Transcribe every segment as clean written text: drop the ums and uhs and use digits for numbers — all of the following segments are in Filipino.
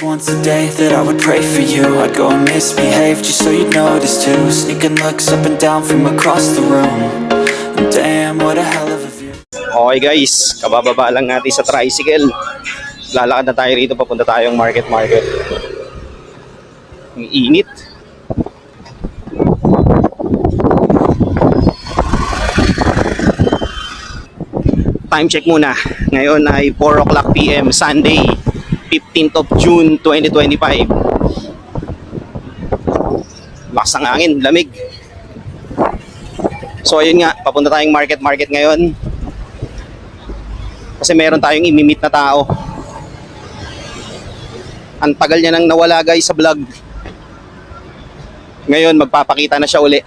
once a day that I would pray for you. I'd go and misbehave just so you'd notice too. Sneaking looks up and down from across the room. And damn, what a hell of a view. Okay guys, kabababa lang natin sa tricycle. Lalakad na tayo rito, papunta tayong market. Ang init. Time check muna. Ngayon ay 4 o'clock PM, Sunday, 15th of June 2025. Lakas ng hangin, lamig. So ayun nga, papunta tayong market ngayon. Kasi meron tayong imimit na tao. Ang tagal niya nang nawala guys sa vlog. Ngayon magpapakita na siya uli.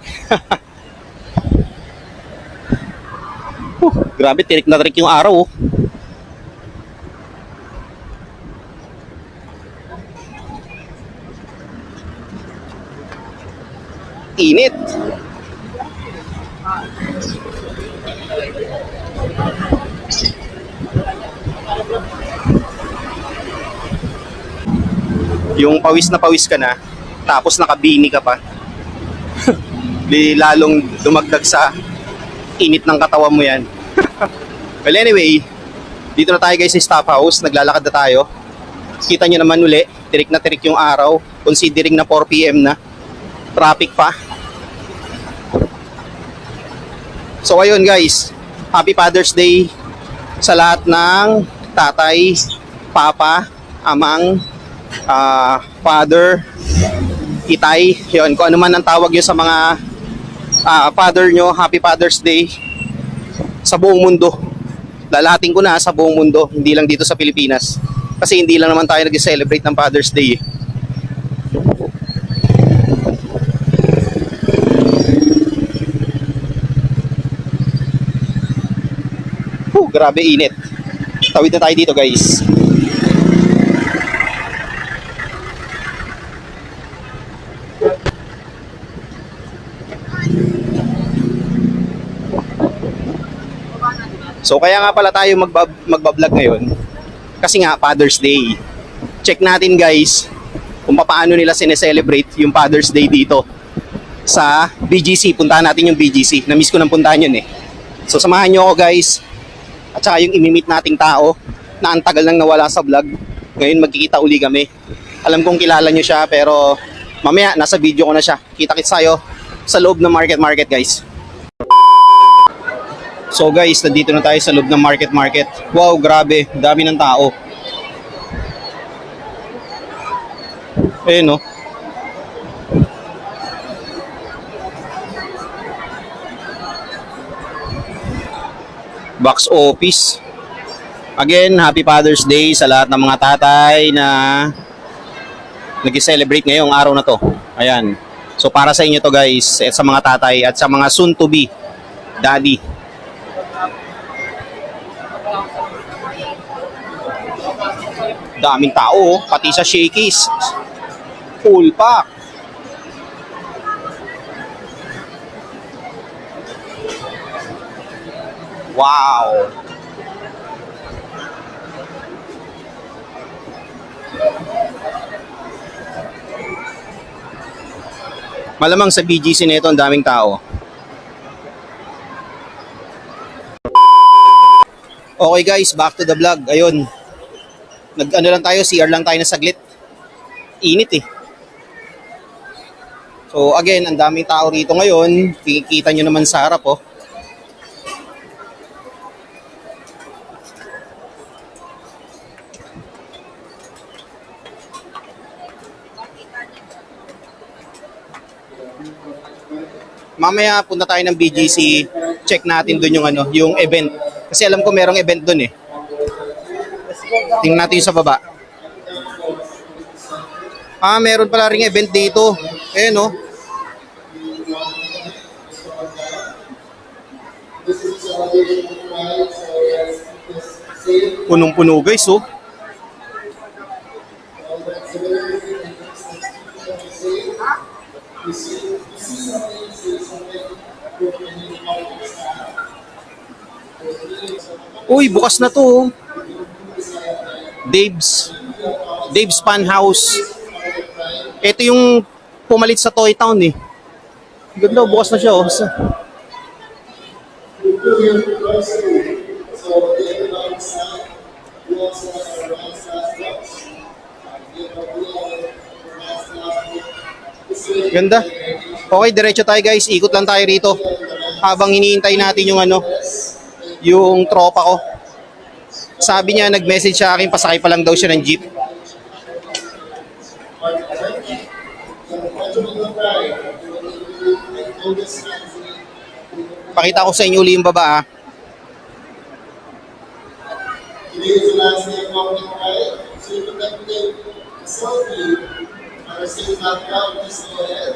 Grabe, tirik na tirik yung araw. Init. Yung pawis na pawis ka na, tapos nakabini ka pa. Di lalong dumagdag sa init ng katawan mo yan. Well anyway, dito na tayo guys sa stop house. Naglalakad na tayo. Kita nyo naman uli, tirik na tirik yung araw. Considering na 4 PM na. Traffic pa. So ayun guys, Happy Father's Day sa lahat ng tatay, papa, amang, father, itay. Yun, kung ano man ang tawag nyo sa mga father nyo. Happy Father's Day sa buong mundo. Lalahatin ko na sa buong mundo, hindi lang dito sa Pilipinas. Kasi hindi lang naman tayo nag-celebrate ng Father's Day. Grabe init. Tawid na tayo dito guys. So kaya nga pala tayo magbablog ngayon. Kasi nga Father's Day. Check natin guys kung paano nila sineselebrate yung Father's Day dito sa BGC. Puntahan natin yung BGC. Na-miss ko nang puntahan yun eh. So samahan nyo ako guys. At saka yung imimit nating tao na ang tagal nang nawala sa vlog. Ngayon magkikita uli kami. Alam kong kilala nyo siya pero mamaya nasa video ko na siya. Kita-kits tayo sa loob ng market guys. So guys, nandito na tayo sa loob ng market. Wow, grabe, dami ng tao. Ayun no. Box office. Again, Happy Father's Day sa lahat ng mga tatay na nag-celebrate ngayong araw na to. Ayan. So para sa inyo to guys, at sa mga tatay at sa mga soon to be daddy. Daming tao, pati sa Shakey's. Full pack. Wow. Malamang sa BGC nito ang daming tao. Okay guys, back to the vlog. Ayun. Nag-ano lang tayo, CR lang tayo na saglit. Init eh. So again, ang daming tao rito ngayon. Kikita nyo naman sa harap oh. Mamaya punta tayo ng BGC, check natin doon yung ano, yung event. Kasi alam ko merong event doon eh. Tingnan natin yung sa baba. Meron pala ring event dito. Eh no. Punong-puno guys oh. Uy, bukas na to. Dave's Dave's Fun House. Ito yung pumalit sa Toy Town eh. Ganda, bukas na siya oh. Ganda. Okay, diretso tayo guys. Ikot lang tayo rito. Habang hinihintay natin yung yung tropa ko. Sabi niya, nag-message sa akin, pasakay pa lang daw siya ng jeep. Pakita ko sa inyo uli yung baba ah. Today is the last day of walking right, so you can take a selfie. Our city background, please go ahead.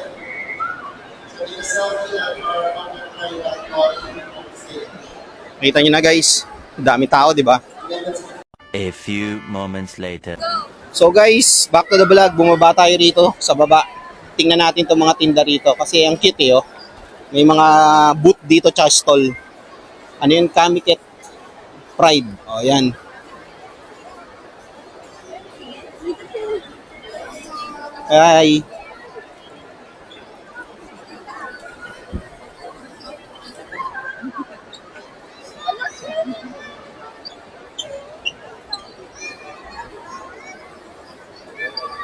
So take a selfie at our walking right on stage. Nakita nyo na guys, dami tao, di ba? A few moments later. So guys, back to the vlog. Bumaba tayo rito sa baba. Tingnan natin itong mga tinda rito kasi ang cute eh oh. May mga booth dito, tsaka stall. Ano yun? Kamiket Pride. O, yan. Hi.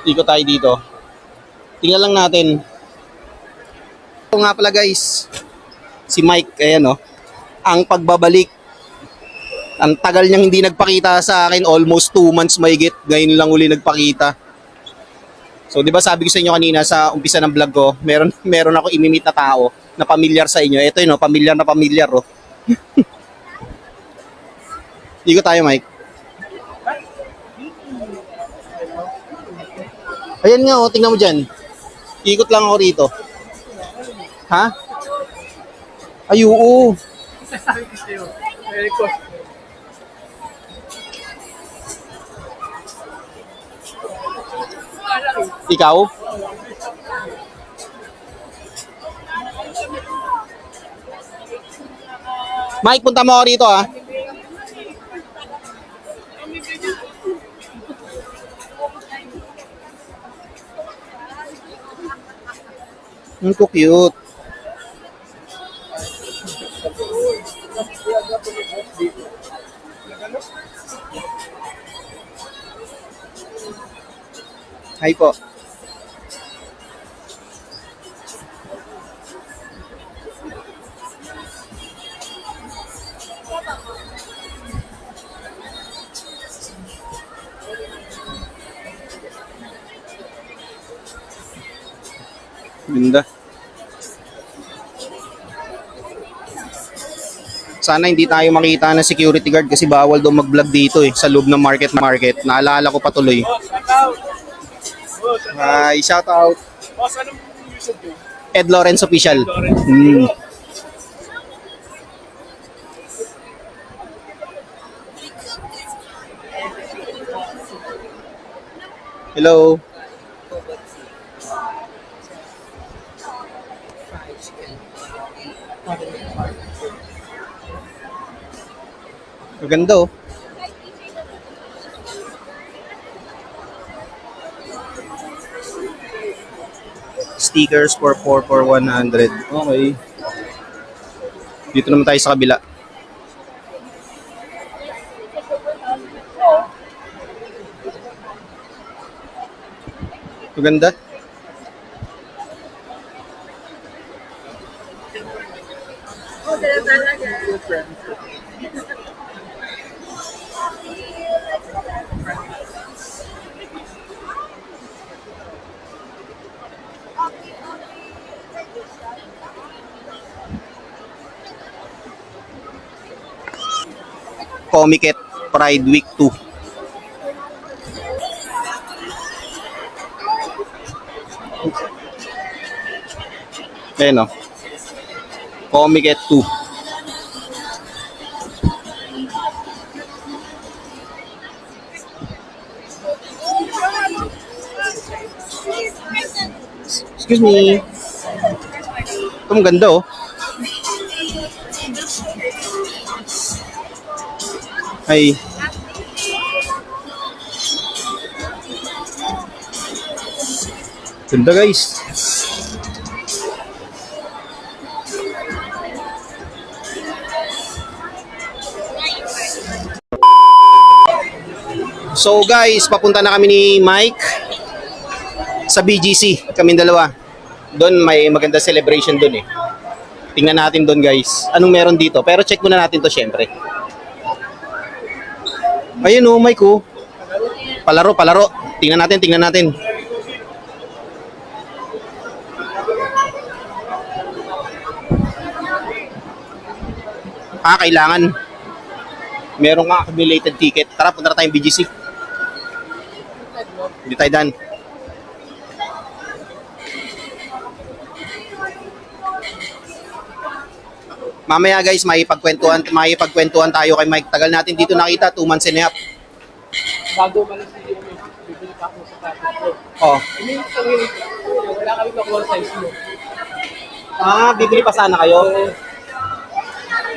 Ikot tayo dito. Tingnan lang natin. Ito nga pala guys, si Mike, ayan oh, ang pagbabalik. Ang tagal niyang hindi nagpakita sa akin, almost 2 months mahigit, ngayon lang uli nagpakita. So di ba sabi ko sa inyo kanina sa umpisa ng vlog ko, meron ako imimit na tao na pamilyar sa inyo. Ito yun oh, pamilyar na pamilyar oh. Ikot tayo Mike. Ayan nga oh, tingnan mo dyan. Ikot lang ako rito. Ha? Ay, oo. Ikaw? Mike, punta mo ako rito ha. Ang cute. Hi po. Ganda. Sana hindi tayo makita ng security guard kasi bawal daw mag-vlog dito eh, sa loob ng market. Naalala ko pa tuloy. Hi, shout out. Boss, anong YouTube mo? Ed Lawrence Official. Hello. Maganda oh. Stickers for 100. Okay. Dito naman tayo sa kabila. Maganda. Comiket Pride Week 2. Ayan o. Comiket 2. Excuse me. Ito ang ganda oh. Ay. Ganda guys. So guys, papunta na kami ni Mike sa BGC. Kaming dalawa. Doon may maganda celebration doon eh. Tingnan natin doon guys. Anong meron dito? Pero check muna natin to syempre. Ayun oh, Mike oh. Palaro, palaro. Tingnan natin, tingnan natin. Kailangan. Meron nga accumulated ticket. Tara, punta na tayong BGC. Hindi tayo daan. Mamaya guys, may pagkwentuhan tayo kay Mike. Tagal natin dito nakita, 2 months and a half. Bago malis hindi kami, bibili pa ako sa tapos ko. Oh. Wala kami makuha sa size mo. Bibili pa sana kayo.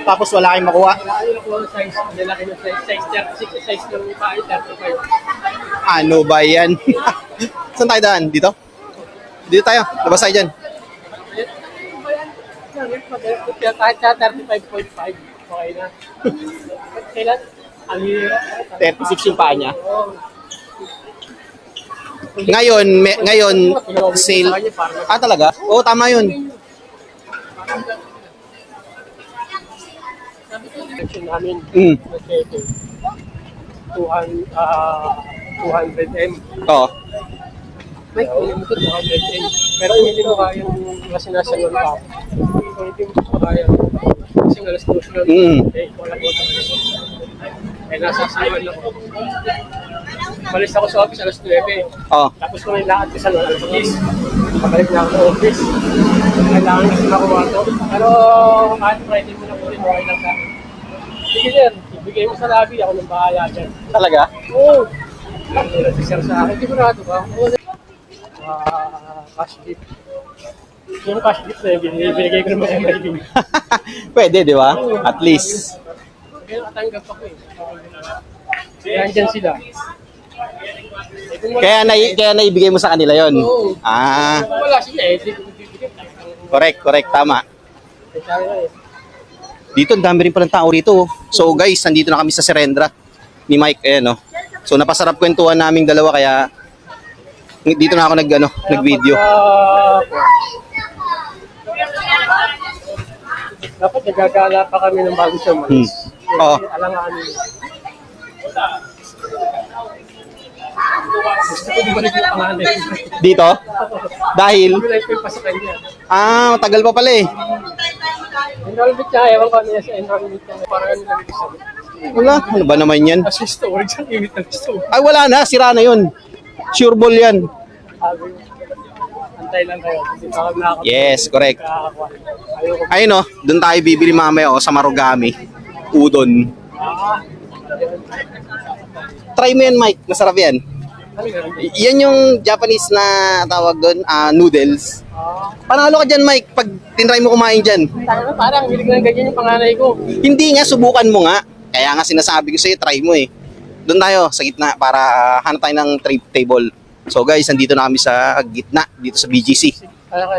Tapos wala kayong makuha. Wala kami makuha sa size. Lalaki ng size 36, size ng mukha ay 35. Ano ba yan? Saan tayo daan? Dito? Dito tayo. Labas tayo dyan. Kahit sa 35.5, okay na. Kailan? Ang hirap. 36 yung paa niya. Oo. Ngayon, sale. Talaga? Oo, tama yun. Section namin. Mm. 200M. Oo. May kunin mo ito 210. Pero hindi mo kaya yung kasi nasa nun pa. Hindi mo kaya. Kasi alas 2 lang. Mm. Eh, wala ko talaga. Eh, nasa sinuan lang ako. Malis ako sa office alas 9. Oo. Tapos kung nilakad ko sa noon, alas 10. Pabalik na ako sa office. Kailangan kasi makuha ito. Pero kahit Friday mo na po rin, okay lang sa akin. Sige sir, ibigay mo sa lobby, ako nang bahala dyan. Talaga? Oo. Hindi sir sa akin, sigurado ba? Cash gift. Yung cash gift na yun, binigay ko naman kay Maylin. Pwede, di ba? At least. Kaya natanggap ako eh. Kaya andyan sila. Kaya naibigay mo sa kanila yon. Oo. Kung wala sila eh, hindi ko bibigay. Correct, tama. Kaya eh. Dito, ang dami rin palang tao rito. So guys, nandito na kami sa Serendra ni Mike. Ayan, no? So napasarap kwentuhan naming dalawa kaya dito na ako nag-video. Dapat nagagala pa kami ng bago siya malis. Oo. Alanganin. Gusto ko bumalik yung pangalan. Dito? Dahil? Bumalik ko yung pa sa kanya. Matagal pa pala eh. Enrollment niya, ewan ko ano yan sa enrollment niya. Parang ano lang isa. Wala, ano ba naman yan? As yung storage, ang imit ng storage. Ay, wala na, sira na yun. Sure ball yan. Sabi, antay lang kayo. Hindi pa kami nakakapag. Yes, correct. Nakakakuha. Ayoko. Ayun no, doon tayo bibili mamaya sa Marugami. Udon. Try mo yan, Mike. Masarap yan. Ano ganun? Yan yung Japanese na tawag doon, noodles. Panalo ka dyan, Mike, pag tinry mo kumain dyan. Parang hilig na ganyan yung panganay ko. Hindi nga, subukan mo nga. Kaya nga sinasabi ko sa'yo, try mo eh. Doon tayo sa gitna para hanap tayo ng table. So guys, nandito na kami sa gitna, dito sa BGC. Ano ka?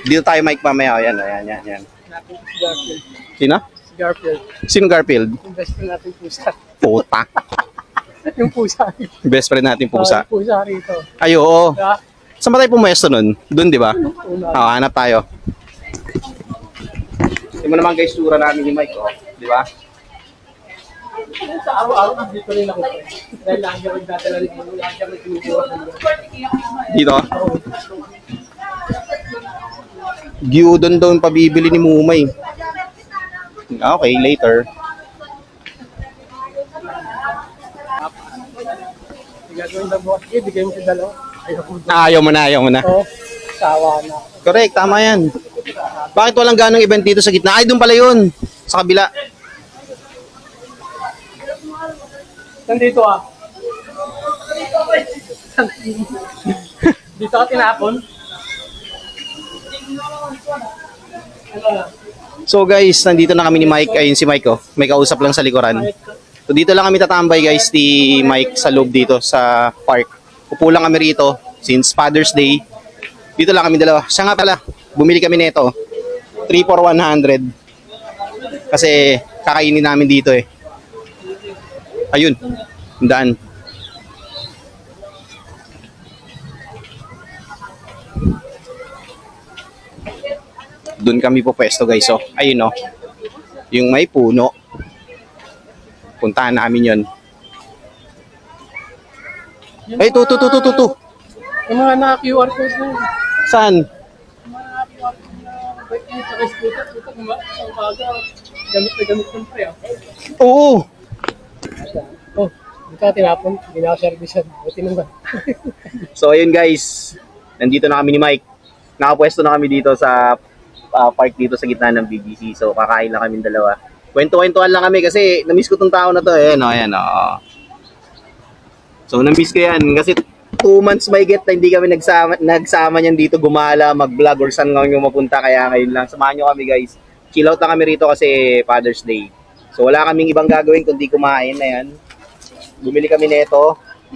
Dito tayo, Mike, mamaya. Ayan. Natin si Garfield. Sino? Si Garfield. Sino Garfield? Yung best friend natin pusa. Puta. Yung pusa. Best friend natin pusa. Yung pusa rito. Ay, oo. Diba? Saan ba tayo pumesto nun? Doon, di ba? Una. Hanap tayo. Ito mo naman guys, sura namin ni Mike, oh. Di ba? Sa araw-araw, dito rin ako. Dahil lagi ako nagdadala rin mo. Lagi ako kinukuha sa mga. Dito. Gyudon daw yung pabibili ni Mumay. Okay, later. Gagawin na bukas. Bigay mo sa dalawa. Ayaw mo na. Oo. Sawa na. Correct, tama yan. Bakit walang ganong event dito sa gitna? Ay, doon pala yun. Sa kabila. Nandito ah. Dito ka tinapon. Ano na? So guys, nandito na kami ni Mike. Ayun si Mike, oh. May kausap lang sa likuran. So dito lang kami tatambay guys, ni Mike sa loob dito sa park. Upo lang kami rito since Father's Day. Dito lang kami dalawa. Siya nga pala, bumili kami nito. 3 for 100. Kasi kakainin namin dito eh. Ayun, ang daan. Doon kami po pwesto guys. So, ayun oh. Yung may puno. Puntahan namin yun. Ay, to. Yung mga naka-QR code na yun. Saan? Yung mga naka-QR code na bike nyo sa scooter, sa umaga, gamit na gamit ng pre. Oo. Oh, hindi ka tinapon, hindi na servisan. Buti naman. So, ayun guys. Nandito na kami ni Mike. Nakapwesto na kami dito sa park dito sa gitna ng BGC. So, kakain lang kami dalawa. Kwento-kwentuhan lang kami kasi na-miss ko tong tao na to. Ayan o. So, na-miss ko yan kasi 2 months may get na hindi kami nagsama niyan dito gumala, mag-vlog or saan nga yung mapunta. Kaya ngayon lang, samahan nyo kami guys. Chill out na kami rito kasi Father's Day. So, wala kaming ibang gagawin kundi kumain. Ayan. Bumili kami nito. 1,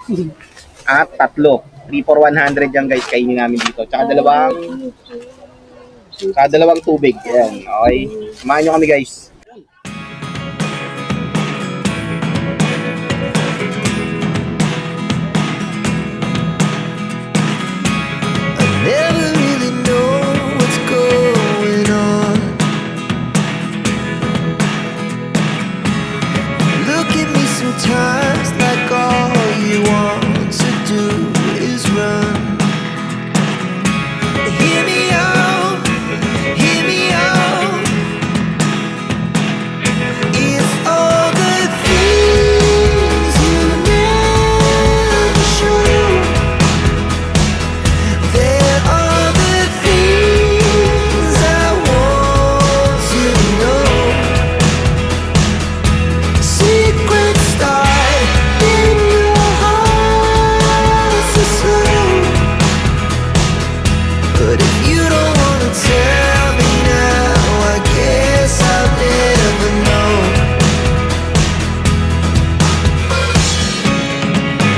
2, at 3. 3 for 100 yan guys, kainin namin dito. Tsaka dalawang tubig. Ayan, okay. Samahan nyo kami guys. Never really know what's going on. Look at me sometimes like all you want to do is run. Hear me out, hear me out. It's all the things you never show. There are the things I want to know. Secrets start in your heart so slow. But if you don't wanna tell me now, I guess I'll never know.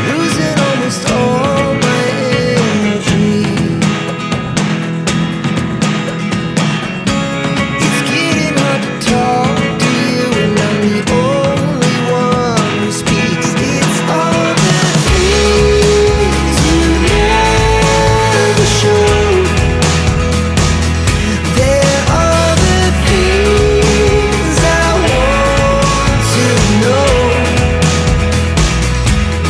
Losing almost all my energy. It's getting hard to talk to you, and I'm the only one who speaks. It's all the things you never show. There are the things I want to know.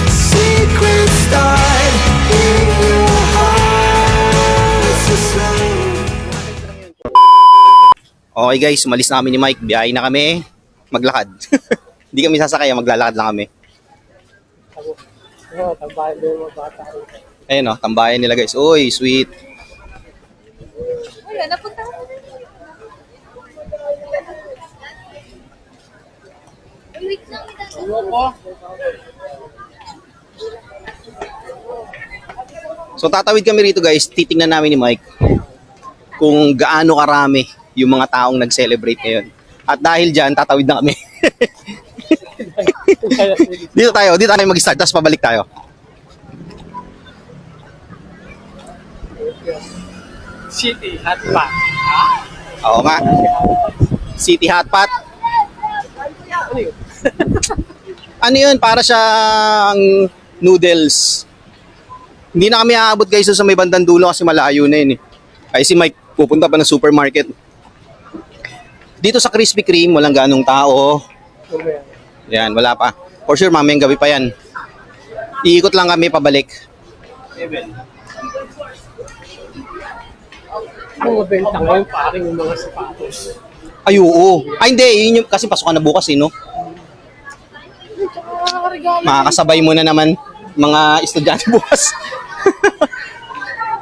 Secrets start in your heart so slow. Okay guys, umalis na kami ni Mike. Biyahe na kami. Maglakad. Hindi kami sasakay, maglalakad lang kami. Oo, tambahan din yung mga bata. Ayun oh, tambayan nila guys. Uy, sweet. Wala, napunta ko. Wait lang, Ano po? So tatawid kami rito guys, titingnan namin ni Mike kung gaano karami yung mga taong nag-celebrate ngayon. At dahil dyan, tatawid na kami. dito tayo mag-start, tapos pabalik tayo. City, hot pot. Oo nga. City Hot Pot. Ano yun? Ano yun? Para siyang noodles. Hindi na kami aabot guys sa may bandang dulo kasi malayo na yun eh. Ay si Mike pupunta pa ng supermarket. Dito sa Krispy Kreme, walang ganong tao. Yan, wala pa. For sure, mamayang gabi pa yan. Iikot lang kami pabalik. Ang mabenta ngayon, parang yung mga sapatos. Ay, oo. Ay, hindi. Yun yung, kasi pasukan na bukas eh, no? Makakasabay mo na naman mga estudyante bukas.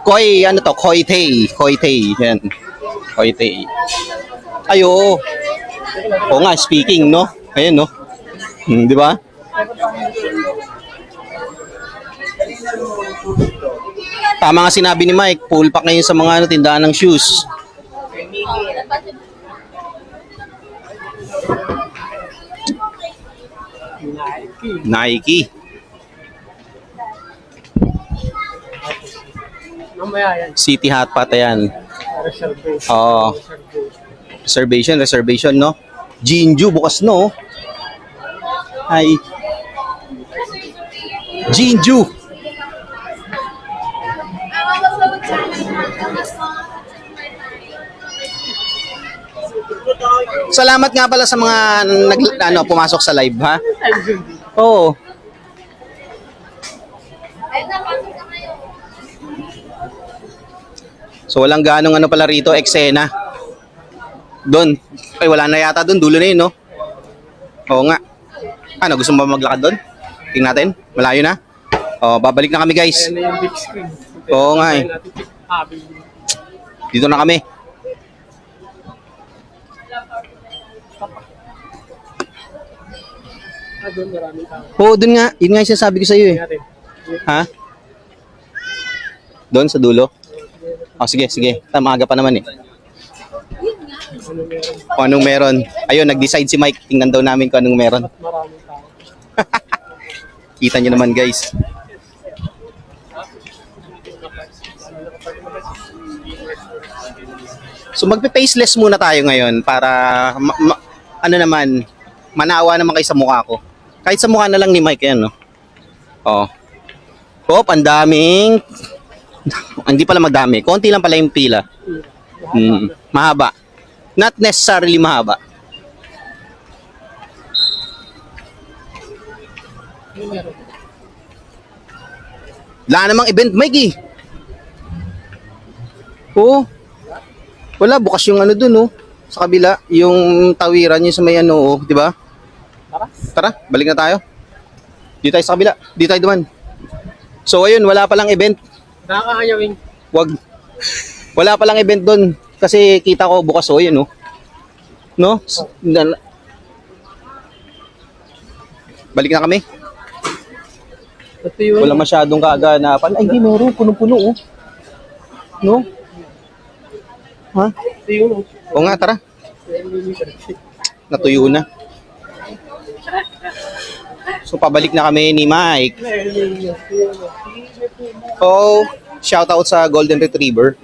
Koi, ano to? Koi Tay. Koi Tay. Yan. Koi Tay. Ay, oo. Oo nga, speaking, no? Ayan, no? Di ba? Tama nga sinabi ni Mike, full pack ngayon sa mga ano, tindahan ng shoes. Nike. Mamaya yan. City Hot Pot yan. Reservation. Oo. Reservation, no? Jinju, bukas, no? Ay. Jinju. Salamat nga pala sa mga pumasok sa live, ha? Oo. So walang ganong ano pala rito, eksena. Doon. Ay, wala na yata doon. Dulo na yun, no? Oo nga. Ano, gusto mo ba maglakad doon? Tingnan natin. Malayo na. Oh, babalik na kami, guys. Ayan na yung big screen. Oo nga, eh. Dito na kami. Doon maraming tao. Oo, doon nga. Yun nga yung sinasabi ko sa iyo, eh. Natin. Ha? Doon sa dulo? Oh, sige, sige. Tamaga pa naman, eh. Kung anong meron. Ayun, nag-decide si Mike. Tingnan daw namin kung anong meron. Maraming tao. Kita nyo naman, guys. So magpe-faceless muna tayo ngayon para ano naman, manawa naman kayo sa mukha ko. Kahit sa mukha na lang ni Mike yan, no? Oh. Hop, ang daming hindi pala magdami. Konti lang pala yung pila. Mahaba. Not necessarily mahaba. Wala namang event, Mikey. Oo. Wala, bukas yung ano dun, oh. Sa kabila, yung tawiran yung sa may ano, oh, di ba? Tara, balik na tayo. Dito tayo sa kabila. Dito tayo duman. So, ayun, wala palang event. Nakakahayawin. Wag. Wala palang event dun. Kasi kita ko bukas, oh, yun, oh. No? Balik na kami. Ito yun. Wala masyadong kaaganapan. Ay, hindi, meron. Punong-puno, oh. No? Ha? Ito yun. O nga, tara. Natuyo na. So, pabalik na kami ni Mike. Oh, shout out sa Golden Retriever.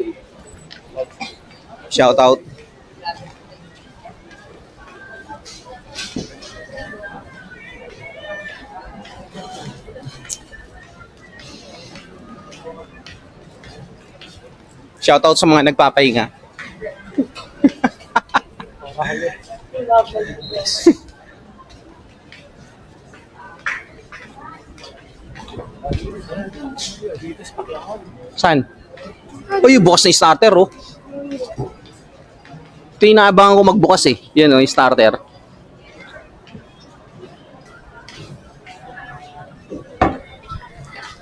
Shout out. Shout out sa mga nagpapahinga. Saan? Oh, yung bukas na starter, oh. Ito yung inaabangan ko magbukas, eh. Yan, oh, yung starter.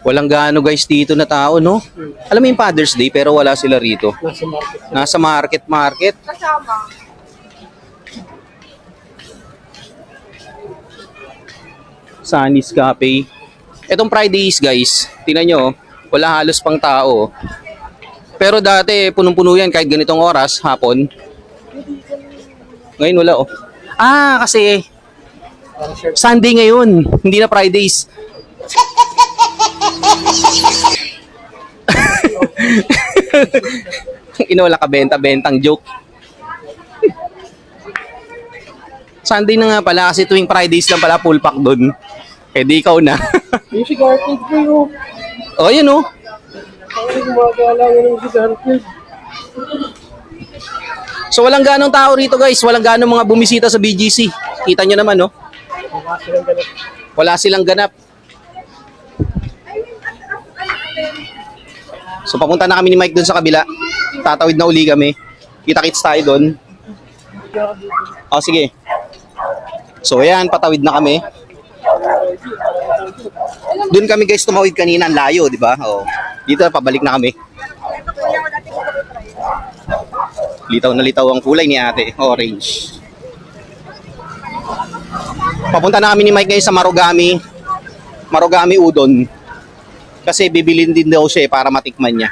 Walang gaano, guys, dito na tao, no? Alam mo yung Father's Day, pero wala sila rito. Nasa market. Nasa market. Sunny's Cafe. Etong Fridays, guys, tingnan nyo, wala halos pang tao. Pero dati, punong-puno yan kahit ganitong oras, hapon. Ngayon wala, oh. Ah, kasi Sunday ngayon, hindi na Fridays. Wala ka benta-bentang joke. Sunday na nga pala kasi tuwing Fridays lang pala full pack doon. Eh di ikaw na. Yung si Garfield ko yun. Oh, yun, oh. Ay, gumagala nga ng si Garfield. So walang ganong tao rito, guys. Walang ganong mga bumisita sa BGC. Kita nyo naman, no? Wala silang ganap. So papunta na kami ni Mike doon sa kabila. Tatawid na uli kami. Kita-kits tayo doon. Oh, sige. So ayan, patawid na kami. Doon kami, guys, tumawid kanina. Ang layo, di ba? Oh. Dito, pabalik na kami. Litaw na litaw ang kulay ni ate. Orange. Papunta na kami ni Mike ngayon sa Marugami. Marugami Udon. Kasi bibilin din daw siya para matikman niya.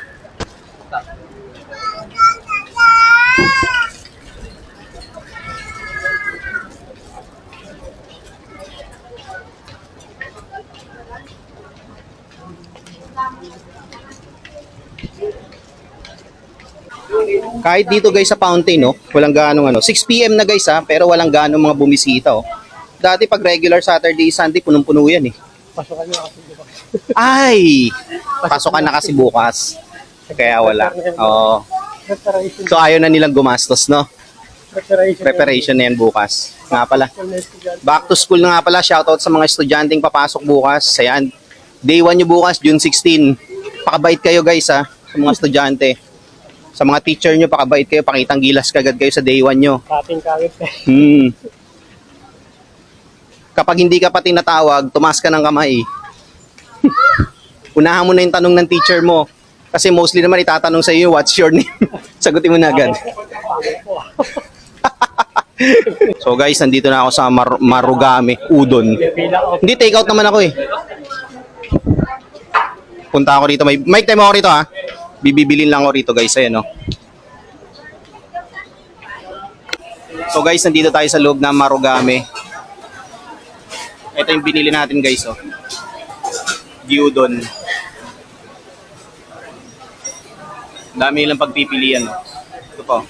Kahit dito guys sa fountain, no, walang ganong ano. 6 PM na guys ha, pero walang ganong mga bumisita, oh. Dati pag regular Saturday, Sunday, punong-puno yan eh. Pasokan nyo kasi diba? Ay! Pasokan na kasi bukas. Kaya wala. Oo. Preparation. So ayaw na nilang gumastos, no? Preparation na yan bukas. Nga pala. Back to school na nga pala. Shoutout sa mga estudyanteng papasok bukas. Ayan. Day 1 nyo bukas, June 16. Pakabait kayo guys ha, sa mga estudyante. Sa mga teacher nyo, pakabait kayo. Pakitang gilas kagad kayo sa day 1 nyo. Ating kawit eh. Kapag hindi ka pa tinatawag, tumaas ka ng kamay. Unahan mo na yung tanong ng teacher mo. Kasi mostly naman itatanong sa iyo, what's your name? Sagutin mo na agad. So guys, nandito na ako sa Marugame, Udon. Hindi, take out naman ako eh. Punta ako rito. Mic time ako rito ha. Bibibilin lang ako rito guys. Ayan, no? So guys, nandito tayo sa loob ng Marugame. Ito yung binili natin guys. Oh. Gyudon. Dami nilang pagpipilian. Oh. Ito po.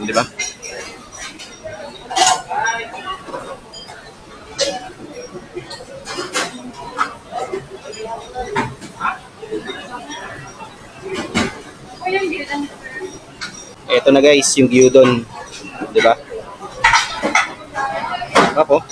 Di ba? Ito na guys, yung gyudon. Di ba? Ako.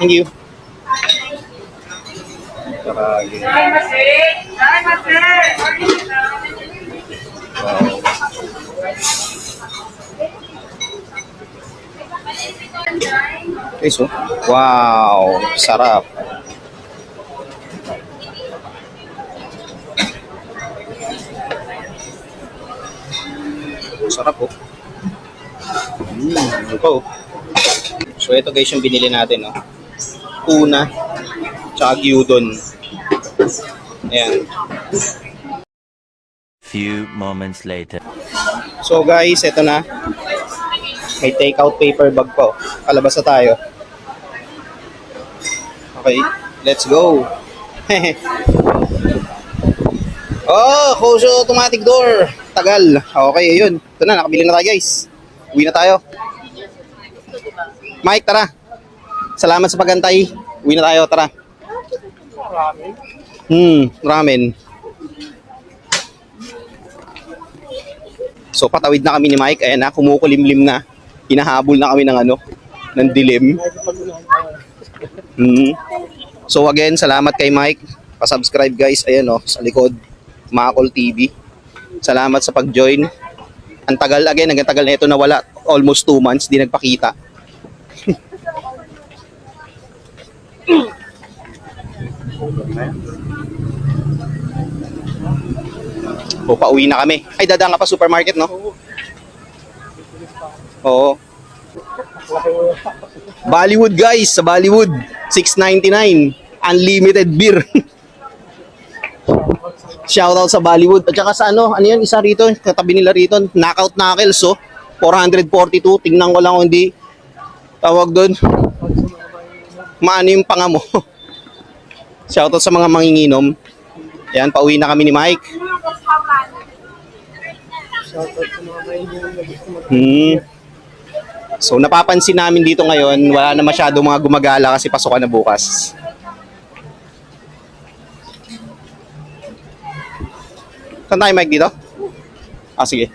Thank you. Saka yun. Wow. Okay, so, wow, sarap. Sarap po. Ito. So, ito guys yung binili natin, no? Tuna, tsaka gyudon. Ayan. Few moments later. So guys, ito na. May take-out paper bag po. Kalabas na tayo. Okay, let's go. Oh, close automatic door. Tagal. Okay, ayun. Ito na, nakabili na tayo guys. Uwi na tayo. Mike, tara. Salamat sa pagantay. Uwi na tayo, tara. Ramen. So patawid na kami ni Mike. Ayan na, kumukulimlim na. Hinahabol na kami ng ng dilim. So again, salamat kay Mike. Pa-subscribe guys, ayan sa likod, Makol TV. Salamat sa pag-join. Ang tagal again, ang tagal na ito nawala. Almost 2 months, di nagpakita. O, pauwi na kami. Ay, dadaan ka pa supermarket, no? Oo. Bollywood guys, sa Bollywood. $6.99. Unlimited beer. Shoutout sa Bollywood. At saka sa ano yan, isa rito, katabi nila rito, Knockout Knuckles, so. 442. Tingnan ko lang kung hindi tawag doon. Maano yung panga mo. Shoutout sa mga manginginom. Yan, pauwi na kami ni Mike. So napapansin namin dito ngayon, wala na masyado mga gumagala kasi pasukan na bukas. Saan tayo, Mike, dito? Ah, sige.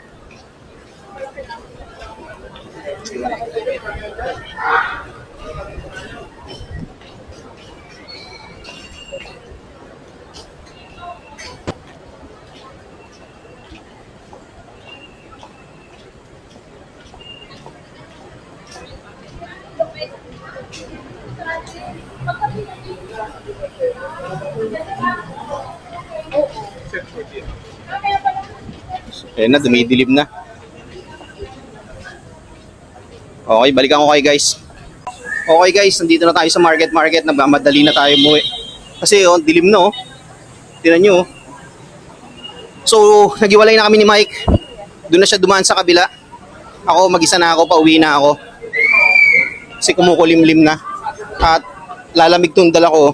Ayan na, dumidilim na. Okay, balikan ko kayo guys. Okay guys, nandito na tayo sa market. Nagmamadali na tayo umuwi. Kasi oh, dilim na oh. Tingnan nyo oh. So, nagiwalay na kami ni Mike. Doon na siya dumaan sa kabila. Ako, mag-isa na ako, pauwi na ako. Kasi kumukulimlim na. At lalamig tong dala ko.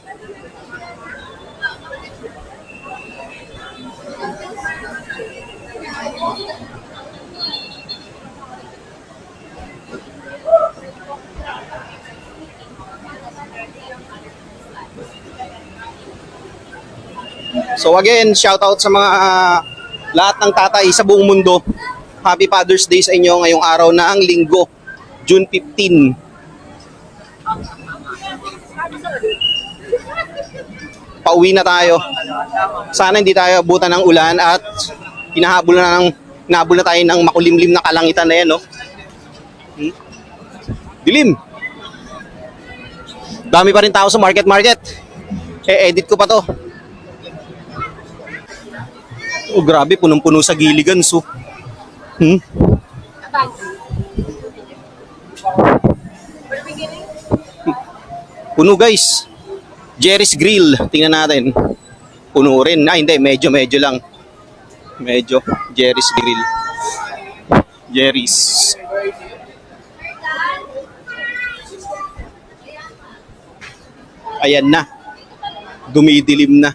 So again, shout out sa mga lahat ng tatay sa buong mundo. Happy Father's Day sa inyo ngayong araw ng Linggo, June 15. Pauwi na tayo. Sana hindi tayo abutan ng ulan at hinahabol na tayo ng makulimlim na kalangitan na yan, no? Dilim. Dami pa rin tao sa market. Edit ko pa to. Oh, grabe, punong-puno sa giligan, so. Puno, guys. Jerry's Grill, tingnan natin. Puno rin. Hindi, medyo lang. Medyo. Jerry's Grill. Jerry's. Ayan na. Dumidilim na.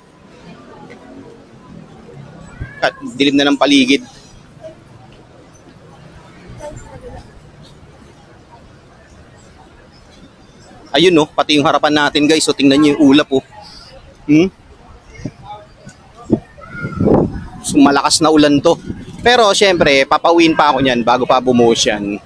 At dilim na ng paligid. Ayun no, pati yung harapan natin guys. So tingnan niyo yung ulap oh. So, malakas na ulan to. Pero syempre, papauwiin pa ako niyan bago pa bumuhos yan.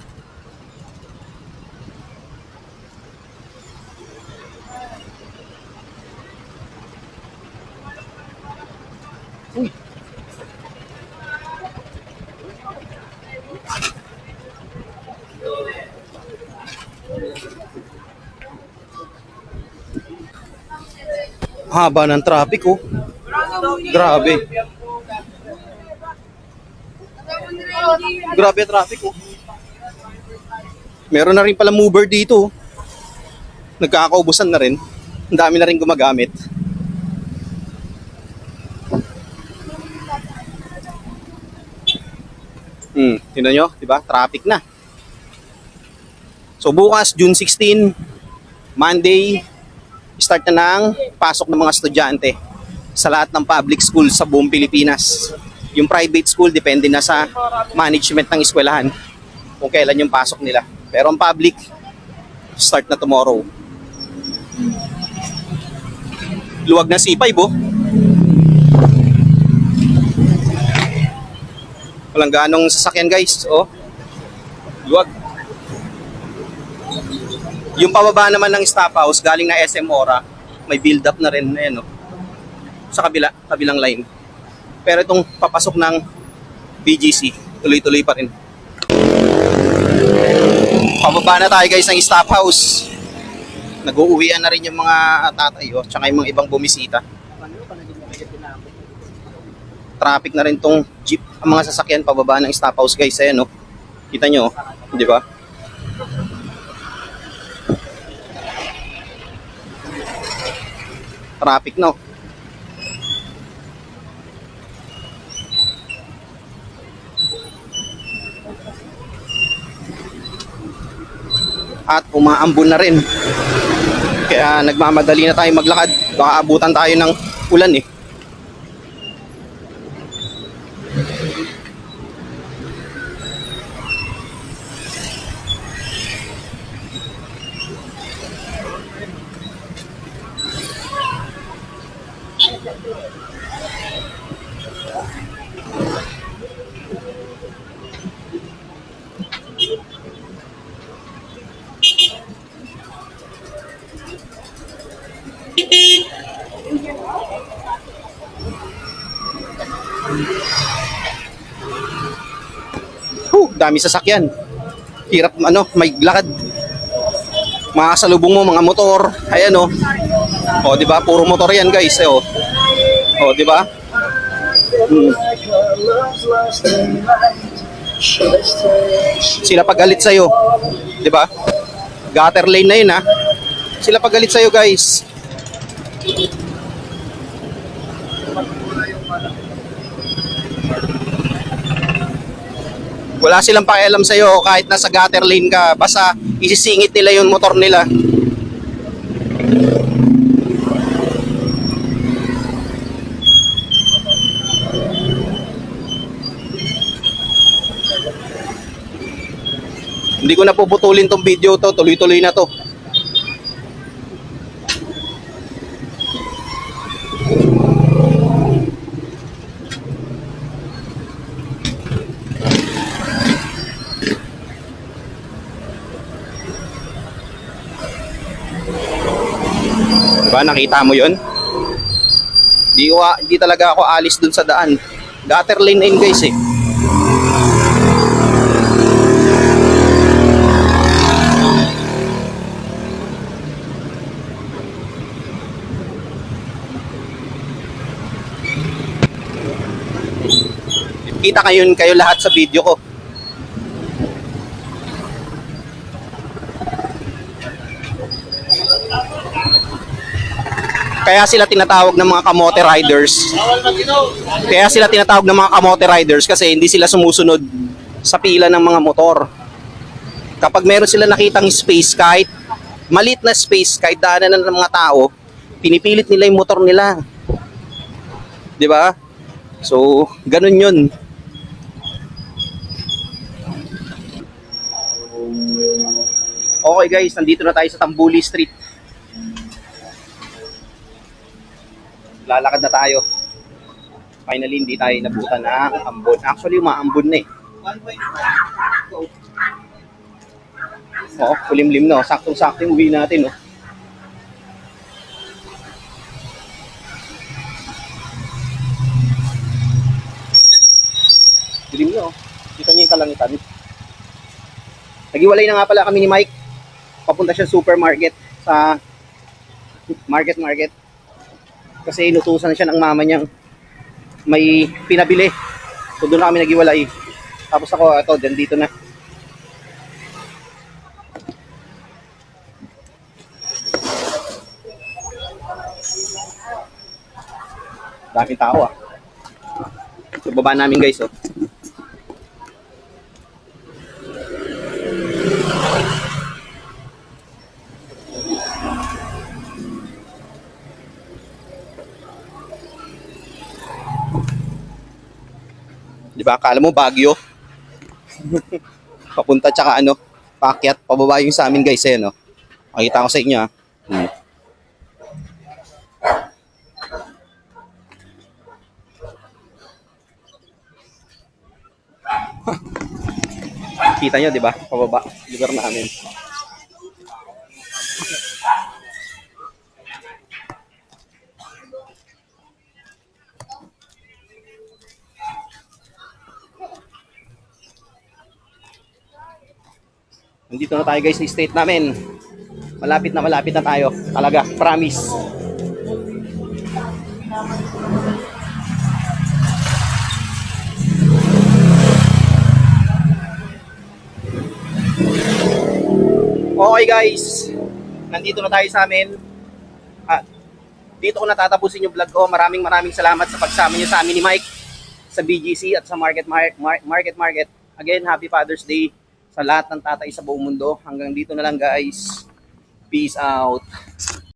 Haba ng traffic oh. Grabe. Grabe traffic oh. Meron na rin pala mover dito oh. Nagkakaubusan na rin. Ang dami na rin gumagamit. Tingnan nyo, diba? Traffic na. So bukas, June 16, Monday, start na ng pasok ng mga estudyante sa lahat ng public school sa buong Pilipinas. Yung private school, depende na sa management ng eskwelahan kung kailan yung pasok nila. Pero ang public, start na tomorrow. Luwag na C5 oh. Walang ganong sasakyan guys oh. Luwag. Yung pababa naman ng stop house galing na SM Ora, may build up na rin ayan oh. Sa kabilang line. Pero itong papasok ng BGC, tuloy-tuloy pa rin. Pababa na tayo guys ng stop house. Nag-uuwian na rin yung mga tatay oh, tsaka yung mga ibang bumisita. Traffic na rin tong jeep, ang mga sasakyan pababa ng stop house guys, ayan oh. Kita nyo, di ba? Traffic no. At umaambon na rin. Kaya nagmamadali na tayo maglakad. Baka abutan tayo ng ulan eh. Dami sasakyan. Hirap may lakad. Makasalubong mo mga motor. Ayan oh. O, di ba? Puro motor yan, guys. O, di ba? Sila pagalit sa'yo. Di ba? Gutter lane na yun, ha? Sila pagalit sa'yo, guys. Wala silang pakialam sa'yo kahit nasa gutter lane ka. Basta isisingit nila yung motor nila. Hindi ko na puputulin tong video to, tuloy-tuloy na to. Diba, nakita mo yun? Di talaga ako alis dun sa daan. Gutter lane na yun, guys, eh. Kita kayo lahat sa video ko. Kaya sila tinatawag ng mga kamote riders. Kasi hindi sila sumusunod sa pila ng mga motor. Kapag meron sila nakitang space, kahit maliit na space, kahit daanan ng mga tao, pinipilit nila yung motor nila. 'Di ba? So, ganun 'yun. Okay guys, nandito na tayo sa Tambuli Street. Lalakad na tayo. Finally, hindi tayo nabutan ng ambon. Actually, umaambon na eh. Oh, kulimlim no. Saktong-sakto yung uwi natin, no. Kulim no. Kita niyo yung kalangitan. Nagiwalay na nga pala kami ni Mike. Papunta siya supermarket sa market. Kasi inutusan siya ng mama niyang may pinabili. So doon na kami nagiwalay. Tapos ako, dito na. Daming tao ah. So baba namin guys, oh. Di ba? Akala mo Baguio. Papunta tsaka paakyat, pababa yung sa amin guys, no. Makita ko sa inyo, ha. Kita nyo, di ba? Pababa, lugar namin. Nandito na tayo guys sa state namin. Malapit na tayo. Talaga, promise. Okay guys, nandito na tayo sa amin. Dito ko natatapusin yung vlog ko. Maraming salamat sa pagsama niyo sa amin ni Mike sa BGC at sa Market. Again, Happy Father's Day sa lahat ng tatay sa buong mundo. Hanggang dito na lang guys. Peace out.